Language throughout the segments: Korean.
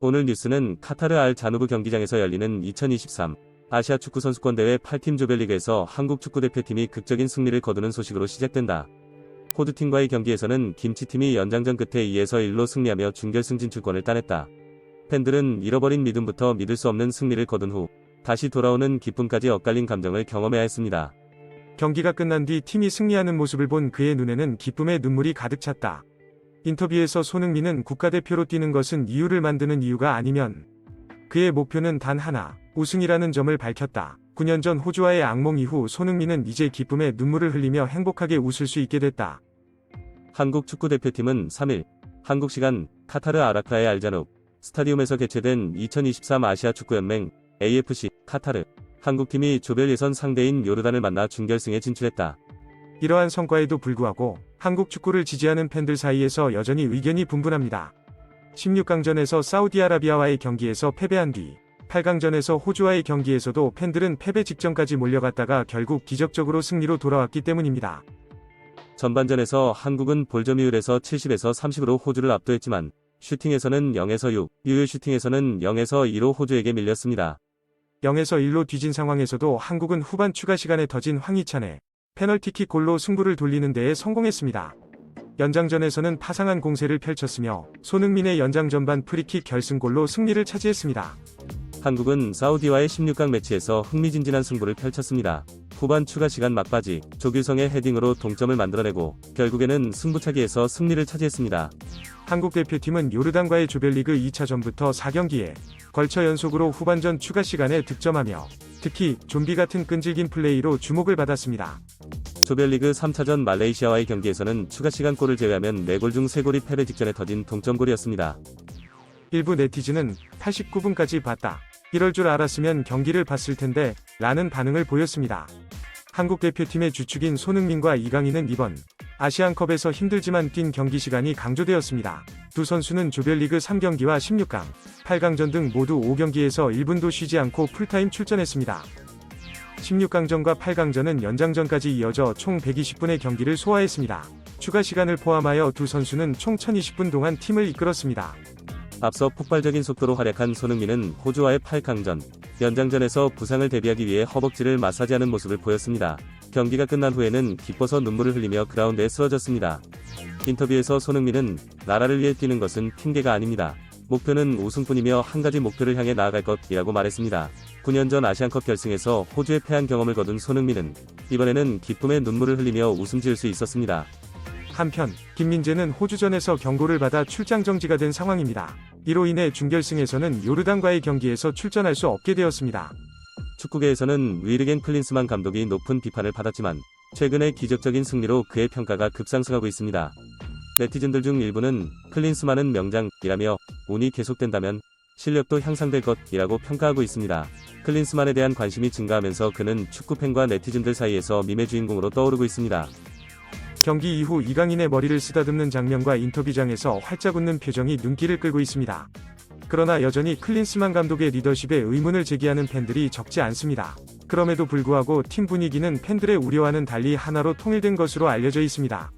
오늘 뉴스는 카타르 알 자누브 경기장에서 열리는 2023 아시아 축구 선수권 대회 8팀 조별리그에서 한국 축구대표팀이 극적인 승리를 거두는 소식으로 시작된다. 호주팀과의 경기에서는 김치팀이 연장전 끝에 2-1로 승리하며 준결승 진출권을 따냈다. 팬들은 잃어버린 믿음부터 믿을 수 없는 승리를 거둔 후 다시 돌아오는 기쁨까지 엇갈린 감정을 경험해야 했습니다. 경기가 끝난 뒤 팀이 승리하는 모습을 본 그의 눈에는 기쁨의 눈물이 가득 찼다. 인터뷰에서 손흥민은 국가대표로 뛰는 것은 이유를 만드는 이유가 아니면 그의 목표는 단 하나, 우승이라는 점을 밝혔다. 9년 전 호주와의 악몽 이후 손흥민은 이제 기쁨의 눈물을 흘리며 행복하게 웃을 수 있게 됐다. 한국 축구대표팀은 3일 한국 시간 카타르 아라크라의 알자누브 스타디움에서 개최된 2023 아시아 축구연맹 AFC 카타르 한국팀이 조별 예선 상대인 요르단을 만나 준결승에 진출했다. 이러한 성과에도 불구하고 한국 축구를 지지하는 팬들 사이에서 여전히 의견이 분분합니다. 16강전에서 사우디아라비아와의 경기에서 패배한 뒤 8강전에서 호주와의 경기에서도 팬들은 패배 직전까지 몰려갔다가 결국 기적적으로 승리로 돌아왔기 때문입니다. 전반전에서 한국은 볼 점유율에서 70에서 30으로 호주를 압도했지만 슈팅에서는 0에서 6, 유효 슈팅에서는 0에서 2로 호주에게 밀렸습니다. 0에서 1로 뒤진 상황에서도 한국은 후반 추가 시간에 터진 황희찬의 페널티킥 골로 승부를 돌리는 데에 성공했습니다. 연장전에서는 파상한 공세를 펼쳤으며 손흥민의 연장 전반 프리킥 결승골로 승리를 차지했습니다. 한국은 사우디와의 16강 매치에서 흥미진진한 승부를 펼쳤습니다. 후반 추가 시간 막바지 조규성의 헤딩으로 동점을 만들어내고 결국에는 승부차기에서 승리를 차지했습니다. 한국 대표팀은 요르단과의 조별리그 2차전부터 4경기에 걸쳐 연속으로 후반전 추가 시간에 득점하며 특히 좀비 같은 끈질긴 플레이로 주목을 받았습니다. 조별리그 3차전 말레이시아와의 경기에서는 추가 시간 골을 제외하면 4골 중 3골이 패배 직전에 터진 동점골이었습니다. 일부 네티즌은 89분까지 봤다. 이럴 줄 알았으면 경기를 봤을 텐데 라는 반응을 보였습니다. 한국 대표팀의 주축인 손흥민과 이강인은 이번 아시안컵에서 힘들지만 뛴 경기 시간이 강조되었습니다. 두 선수는 조별리그 3경기와 16강, 8강전 등 모두 5경기에서 1분도 쉬지 않고 풀타임 출전했습니다. 16강전과 8강전은 연장전까지 이어져 총 120분의 경기를 소화했습니다. 추가 시간을 포함하여 두 선수는 총 1020분 동안 팀을 이끌었습니다. 앞서 폭발적인 속도로 활약한 손흥민은 호주와의 8강전 연장전에서 부상을 대비하기 위해 허벅지를 마사지하는 모습을 보였습니다. 경기가 끝난 후에는 기뻐서 눈물을 흘리며 그라운드에 쓰러졌습니다. 인터뷰에서 손흥민은 나라를 위해 뛰는 것은 핑계가 아닙니다. 목표는 우승뿐이며 한 가지 목표를 향해 나아갈 것이라고 말했습니다. 9년 전 아시안컵 결승에서 호주에 패한 경험을 거둔 손흥민은 이번에는 기쁨의 눈물을 흘리며 웃음 지을 수 있었습니다. 한편 김민재는 호주전에서 경고를 받아 출장 정지가 된 상황입니다. 이로 인해 준결승에서는 요르단과의 경기에서 출전할 수 없게 되었습니다. 축구계에서는 위르겐 클린스만 감독이 높은 비판을 받았지만 최근의 기적적인 승리로 그의 평가가 급상승하고 있습니다. 네티즌들 중 일부는 클린스만은 명장이라며 운이 계속된다면 실력도 향상될 것이라고 평가하고 있습니다. 클린스만에 대한 관심이 증가하면서 그는 축구팬과 네티즌들 사이에서 밈의 주인공으로 떠오르고 있습니다. 경기 이후 이강인의 머리를 쓰다듬는 장면과 인터뷰장에서 활짝 웃는 표정이 눈길을 끌고 있습니다. 그러나 여전히 클린스만 감독의 리더십에 의문을 제기하는 팬들이 적지 않습니다. 그럼에도 불구하고 팀 분위기는 팬들의 우려와는 달리 하나로 통일된 것으로 알려져 있습니다.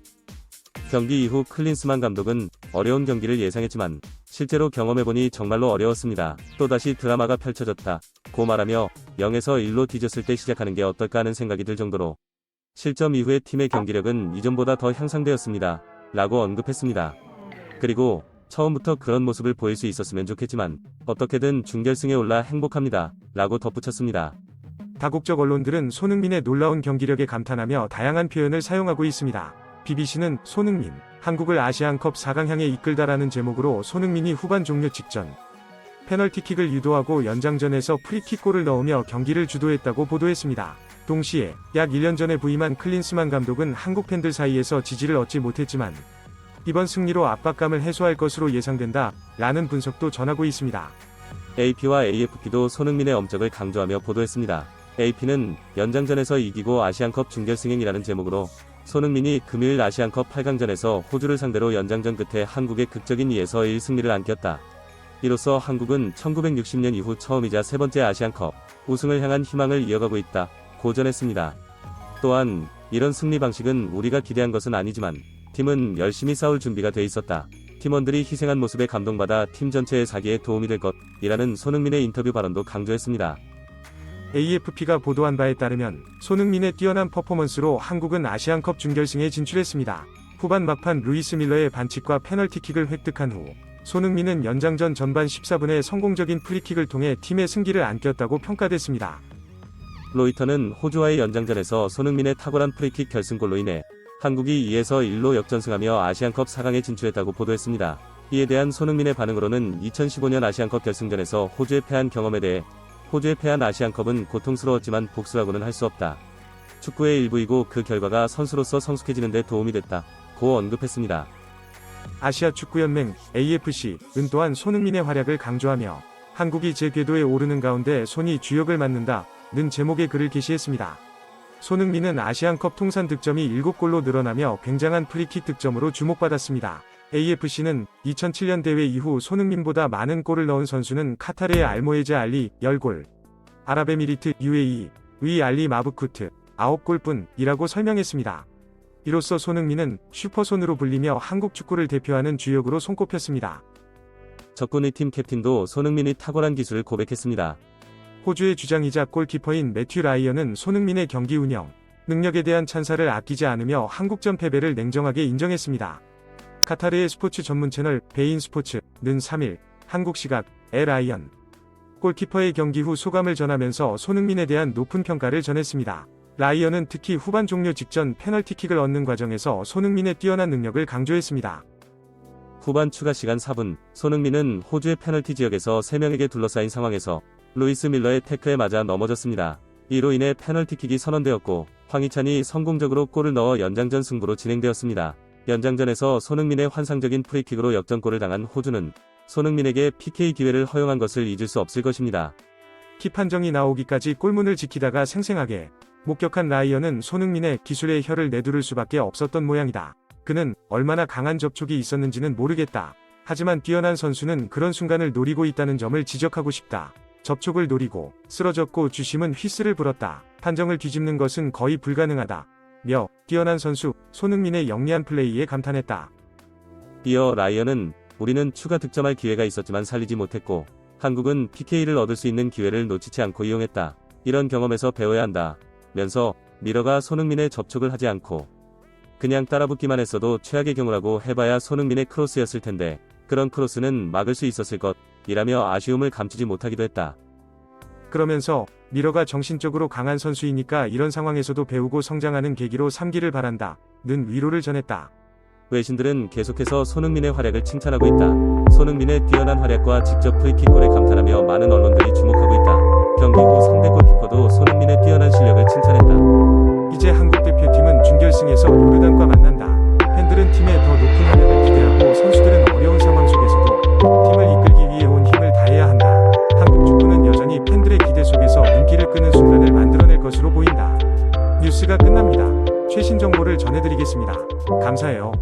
경기 이후 클린스만 감독은 어려운 경기를 예상했지만 실제로 경험해보니 정말로 어려웠습니다. 또다시 드라마가 펼쳐졌다고 말하며 0에서 1로 뒤졌을 때 시작하는 게 어떨까 하는 생각이 들 정도로 실점 이후의 팀의 경기력은 이전보다 더 향상되었습니다. 라고 언급했습니다. 그리고 처음부터 그런 모습을 보일 수 있었으면 좋겠지만 어떻게든 준결승에 올라 행복합니다. 라고 덧붙였습니다. 다국적 언론들은 손흥민의 놀라운 경기력에 감탄하며 다양한 표현을 사용하고 있습니다. BBC는 손흥민, 한국을 아시안컵 4강 향해 이끌다라는 제목으로 손흥민이 후반 종료 직전 페널티킥을 유도하고 연장전에서 프리킥골을 넣으며 경기를 주도했다고 보도했습니다. 동시에 약 1년 전에 부임한 클린스만 감독은 한국 팬들 사이에서 지지를 얻지 못했지만 이번 승리로 압박감을 해소할 것으로 예상된다 라는 분석도 전하고 있습니다. AP와 AFP도 손흥민의 엄적을 강조하며 보도했습니다. AP는 연장전에서 이기고 아시안컵 준결승행이라는 제목으로 손흥민이 금요일 아시안컵 8강전에서 호주를 상대로 연장전 끝에 한국의 극적인 2-1 승리를 안겼다. 이로써 한국은 1960년 이후 처음이자 세 번째 아시안컵 우승을 향한 희망을 이어가고 있다. 고전했습니다. 또한 이런 승리 방식은 우리가 기대한 것은 아니지만 팀은 열심히 싸울 준비가 돼 있었다. 팀원들이 희생한 모습에 감동받아 팀 전체의 사기에 도움이 될 것이라는 손흥민의 인터뷰 발언도 강조했습니다. AFP가 보도한 바에 따르면 손흥민의 뛰어난 퍼포먼스로 한국은 아시안컵 준결승에 진출했습니다. 후반 막판 루이스 밀러의 반칙과 페널티킥을 획득한 후 손흥민은 연장전 전반 14분에 성공적인 프리킥을 통해 팀의 승기를 안겼다고 평가됐습니다. 로이터는 호주와의 연장전에서 손흥민의 탁월한 프리킥 결승골로 인해 한국이 2에서 1로 역전승하며 아시안컵 4강에 진출했다고 보도했습니다. 이에 대한 손흥민의 반응으로는 2015년 아시안컵 결승전에서 호주에 패한 경험에 대해 호주에 패한 아시안컵은 고통스러웠지만 복수라고는 할 수 없다. 축구의 일부이고 그 결과가 선수로서 성숙해지는 데 도움이 됐다. 고 언급했습니다. 아시아축구연맹 AFC은 또한 손흥민의 활약을 강조하며 한국이 제궤도에 오르는 가운데 손이 주역을 맡는다는 제목의 글을 게시했습니다. 손흥민은 아시안컵 통산 득점이 7골로 늘어나며 굉장한 프리킥 득점으로 주목받았습니다. AFC는 2007년 대회 이후 손흥민보다 많은 골을 넣은 선수는 카타르의 알모에즈 알리 10골, 아랍에미리트 UAE의 알리 마브쿠트 9골뿐이라고 설명했습니다. 이로써 손흥민은 슈퍼손으로 불리며 한국 축구를 대표하는 주역으로 손꼽혔습니다. 적군의 팀 캡틴도 손흥민의 탁월한 기술을 고백했습니다. 호주의 주장이자 골키퍼인 매튜 라이언은 손흥민의 경기 운영 능력에 대한 찬사를 아끼지 않으며 한국전 패배를 냉정하게 인정했습니다. 카타르의 스포츠 전문 채널 베인 스포츠는 3일 한국 시각 라이언 골키퍼의 경기 후 소감을 전하면서 손흥민에 대한 높은 평가를 전했습니다. 라이언은 특히 후반 종료 직전 페널티킥을 얻는 과정에서 손흥민의 뛰어난 능력을 강조했습니다. 후반 추가 시간 4분, 손흥민은 호주의 페널티 지역에서 3명에게 둘러싸인 상황에서 루이스 밀러의 태클에 맞아 넘어졌습니다. 이로 인해 페널티킥이 선언되었고 황희찬이 성공적으로 골을 넣어 연장전 승부로 진행되었습니다. 연장전에서 손흥민의 환상적인 프리킥으로 역전골을 당한 호주는 손흥민에게 PK 기회를 허용한 것을 잊을 수 없을 것입니다. 킥 판정이 나오기까지 골문을 지키다가 생생하게 목격한 라이언은 손흥민의 기술에 혀를 내두를 수밖에 없었던 모양이다. 그는 얼마나 강한 접촉이 있었는지는 모르겠다. 하지만 뛰어난 선수는 그런 순간을 노리고 있다는 점을 지적하고 싶다. 접촉을 노리고 쓰러졌고 주심은 휘슬을 불었다. 판정을 뒤집는 것은 거의 불가능하다. 며 뛰어난 선수 손흥민의 영리한 플레이에 감탄했다. 이어 라이언은 우리는 추가 득점할 기회가 있었지만 살리지 못했고 한국은 PK를 얻을 수 있는 기회를 놓치지 않고 이용했다. 이런 경험에서 배워야 한다. 면서 미러가 손흥민의 접촉을 하지 않고 그냥 따라붙기만 했어도 최악의 경우라고 해봐야 손흥민의 크로스였을 텐데 그런 크로스는 막을 수 있었을 것이라며 아쉬움을 감추지 못하기도 했다. 그러면서 미러가 정신적으로 강한 선수이니까 이런 상황에서도 배우고 성장하는 계기로 삼기를 바란다. 는 위로를 전했다. 외신들은 계속해서 손흥민의 활약을 칭찬하고 있다. 손흥민의 뛰어난 활약과 직접 프리킥골에 감탄하며 많은 언론들이 주목하고 있다. 경기 후 상대 골키퍼도 손흥민의 뛰어난 실력을 칭찬했다. 이제 한국 대표팀은 준결승에서 요르단과 만난다. 팬들은 팀의 더 높은 활약을 기대하고 선수들은 어려운 상황 속에서도 팀을 이끌기 위해 온 힘을 다해야 한다. 한국 축구는 여전히 팬들의 기대 속에서 눈길을 끄는 순간을 만들어낼 것으로 보인다. 뉴스가 끝납니다. 최신 정보를 전해드리겠습니다. 감사해요.